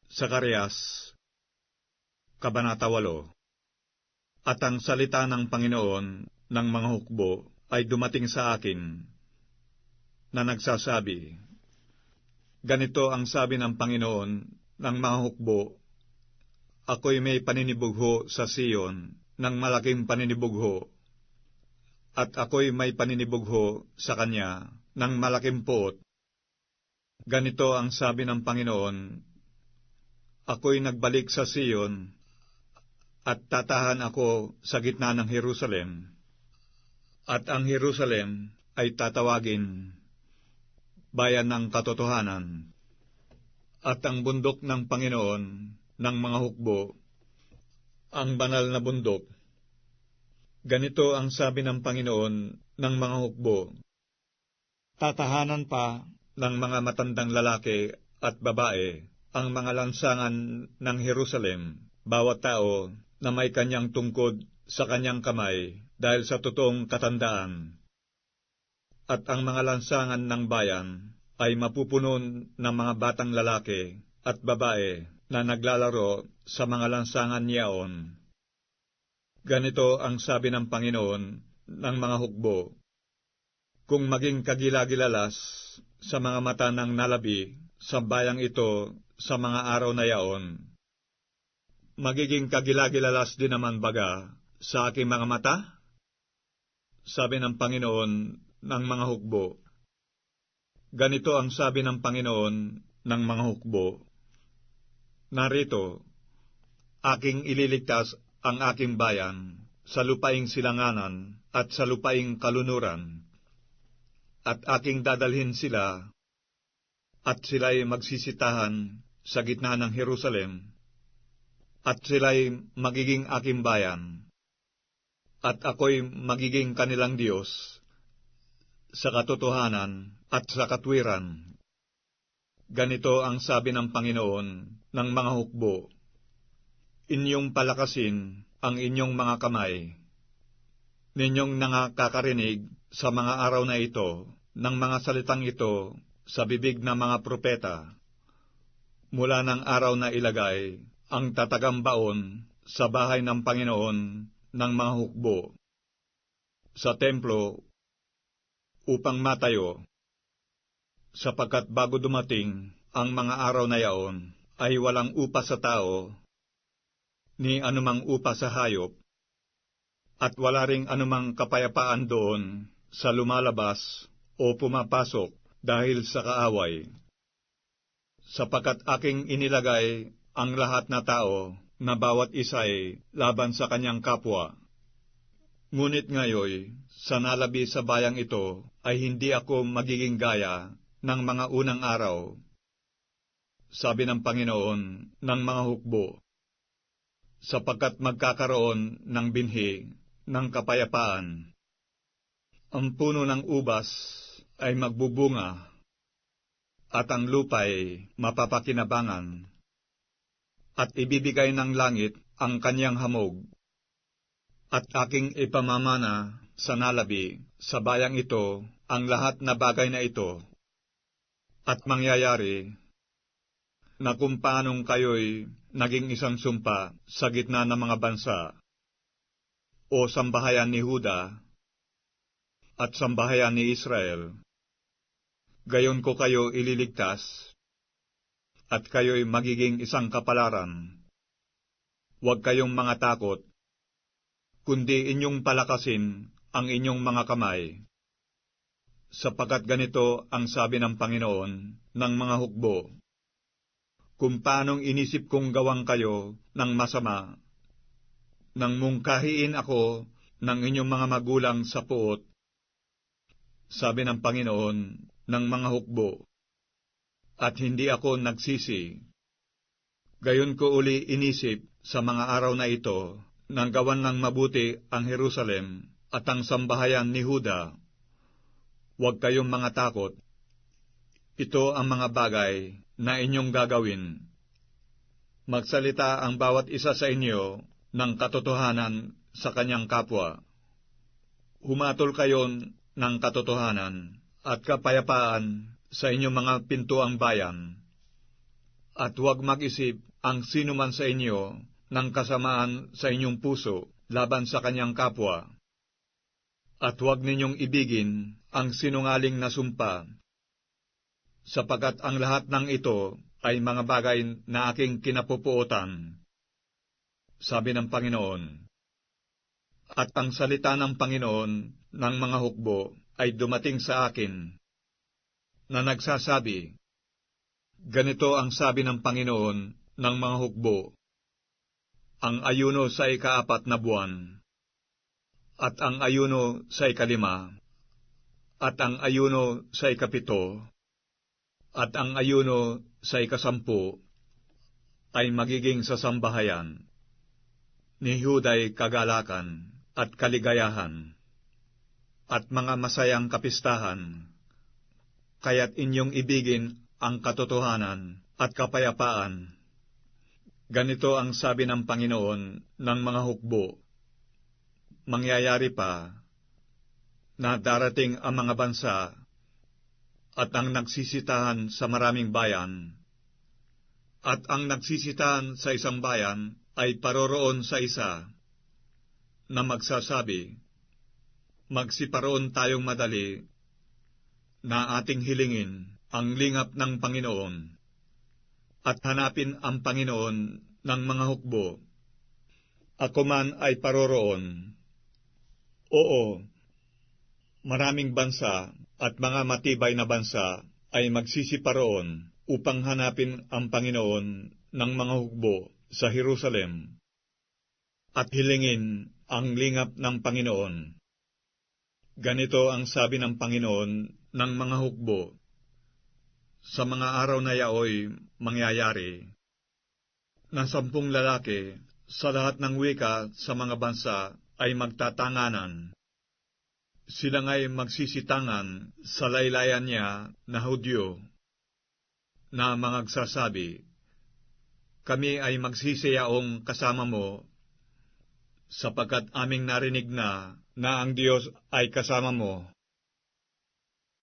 Zacarias, Kabanata 8. At ang salita ng Panginoon ng mga hukbo ay dumating sa akin, na nagsasabi, ganito ang sabi ng Panginoon ng mga hukbo, ako'y may paninibugho sa Sion ng malaking paninibugho, at ako'y may paninibugho sa kanya ng malaking puot. Ganito ang sabi ng Panginoon, ako'y nagbalik sa Sion, at tatahan ako sa gitna ng Jerusalem, at ang Jerusalem ay tatawagin bayan ng katotohanan, at ang bundok ng Panginoon ng mga hukbo, ang banal na bundok. Ganito ang sabi ng Panginoon ng mga hukbo, tatahanan pa ng mga matandang lalaki at babae ang mga lansangan ng Jerusalem, bawat tao na may kanyang tungkod sa kanyang kamay dahil sa totoong katandaan. At ang mga lansangan ng bayan ay mapupuno ng mga batang lalaki at babae na naglalaro sa mga lansangan niyaon. Ganito ang sabi ng Panginoon ng mga hukbo, kung maging kagilagilalas sa mga mata ng nalabi sa bayang ito sa mga araw na yaon, magiging kagilagilalas din naman baga sa aking mga mata? Sabi ng Panginoon ng mga hukbo. Ganito ang sabi ng Panginoon ng mga hukbo, narito, aking ililigtas ang aking bayan sa lupaing silanganan at sa lupaing kalunuran, at aking dadalhin sila, at sila'y magsisitahan sa gitna ng Jerusalem, at sila'y magiging aking bayan, at ako'y magiging kanilang Diyos, sa katotohanan at sa katwiran. Ganito ang sabi ng Panginoon ng mga hukbo, inyong palakasin ang inyong mga kamay, ninyong nakakarinig sa mga araw na ito ng mga salitang ito sa bibig ng mga propeta, mula ng araw na ilagay ang tatagambaon sa bahay ng Panginoon ng mga hukbo, sa templo, upang matayo, sapagkat bago dumating ang mga araw na yaon, ay walang upa sa tao, ni anumang upa sa hayop, at wala ring anumang kapayapaan doon sa lumalabas o pumapasok dahil sa kaaway, sapagkat aking inilagay ang lahat na tao na bawat isa'y laban sa kanyang kapwa. Ngunit ngayoy, sa nalabi sa bayang ito, ay hindi ako magiging gaya ng mga unang araw, sabi ng Panginoon ng mga hukbo, sapagkat magkakaroon ng binhi ng kapayapaan. Ang puno ng ubas ay magbubunga, at ang lupa'y mapapakinabangan, at ibibigay ng langit ang kanyang hamog, at aking ipamamana sa nalabi sa bayang ito ang lahat na bagay na ito, at mangyayari na kung paanong kayo'y naging isang sumpa sa gitna ng mga bansa, o sambahayan ni Huda at sambahayan ni Israel, gayon ko kayo ililigtas, at kayo'y magiging isang kapalaran. Huwag kayong mga takot, kundi inyong palakasin ang inyong mga kamay, sapagkat ganito ang sabi ng Panginoon ng mga hukbo, kung paanong inisip kong gawang kayo ng masama, nang mungkahiin ako ng inyong mga magulang sa puot, sabi ng Panginoon ng mga hukbo, at hindi ako nagsisi. Gayon ko uli inisip sa mga araw na ito, nang gawan ng mabuti ang Jerusalem at ang sambahayan ni Huda. Huwag kayong mga takot. Ito ang mga bagay na inyong gagawin. Magsalita ang bawat isa sa inyo ng katotohanan sa kanyang kapwa. Humatol kayo ng katotohanan at kapayapaan sa inyong mga pintuang bayan, At huwag mag-isip ang sino man sa inyo ng kasamaan sa inyong puso laban sa kanyang kapwa. At huwag ninyong ibigin ang sinungaling na sumpa, sapagkat ang lahat ng ito ay mga bagay na aking kinapupuotan, sabi ng Panginoon. At ang salita ng Panginoon ng mga hukbo ay dumating sa akin, na nagsasabi, ganito ang sabi ng Panginoon ng mga hukbo, ang ayuno sa ika-4 na buwan, at ang ayuno sa ika-5, at ang ayuno sa ika-7, at ang ayuno sa ika-10 ay magiging sa sambahayan. Ni Huday kagalakan at kaligayahan, at mga masayang kapistahan, kaya't inyong ibigin ang katotohanan at kapayapaan. Ganito ang sabi ng Panginoon ng mga hukbo, mangyayari pa na darating ang mga bansa at ang nagsisitahan sa maraming bayan, at ang nagsisitahan sa isang bayan ay paroroon sa isa, na magsasabi, magsiparoon tayong madali, na ating hilingin ang lingap ng Panginoon, at hanapin ang Panginoon ng mga hukbo. Ako man ay paroroon. Oo, maraming bansa at mga matibay na bansa ay magsisiparoon upang hanapin ang Panginoon ng mga hukbo sa Jerusalem, at hilingin ang lingap ng Panginoon. Ganito ang sabi ng Panginoon ng mga hukbo, sa mga araw na yaoy mangyayari, na 10 lalaki sa lahat ng wika sa mga bansa ay magtatanganan. Sila nga'y magsisitangan sa laylayan niya na Hudyo, na magsasabi, kami ay magsisiyaong kasama mo, sapagkat aming narinig na ang Diyos ay kasama mo.